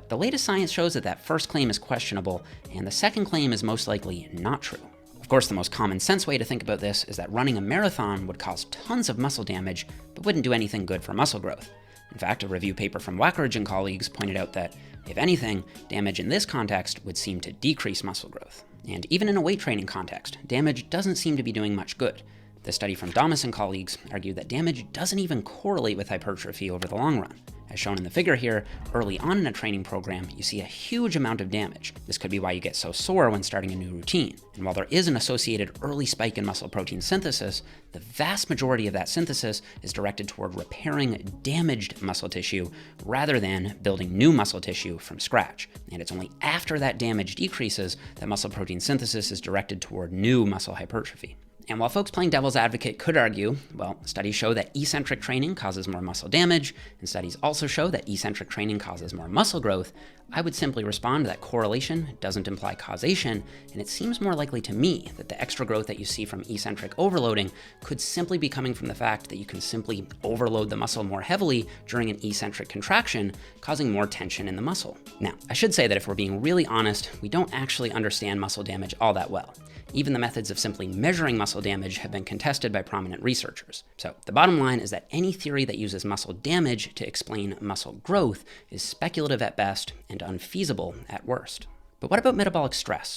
But the latest science shows that that first claim is questionable, and the second claim is most likely not true. Of course, the most common sense way to think about this is that running a marathon would cause tons of muscle damage, but wouldn't do anything good for muscle growth. In fact, a review paper from Wackeridge and colleagues pointed out that, if anything, damage in this context would seem to decrease muscle growth. And even in a weight training context, damage doesn't seem to be doing much good. The study from Damas and colleagues argued that damage doesn't even correlate with hypertrophy over the long run. As shown in the figure here, early on in a training program, you see a huge amount of damage. This could be why you get so sore when starting a new routine. And while there is an associated early spike in muscle protein synthesis, the vast majority of that synthesis is directed toward repairing damaged muscle tissue rather than building new muscle tissue from scratch. And it's only after that damage decreases that muscle protein synthesis is directed toward new muscle hypertrophy. And while folks playing devil's advocate could argue, well, studies show that eccentric training causes more muscle damage, and studies also show that eccentric training causes more muscle growth, I would simply respond that correlation doesn't imply causation, and it seems more likely to me that the extra growth that you see from eccentric overloading could simply be coming from the fact that you can simply overload the muscle more heavily during an eccentric contraction, causing more tension in the muscle. Now, I should say that if we're being really honest, we don't actually understand muscle damage all that well. Even the methods of simply measuring muscle damage have been contested by prominent researchers. So the bottom line is that any theory that uses muscle damage to explain muscle growth is speculative at best and unfeasible at worst. But what about metabolic stress?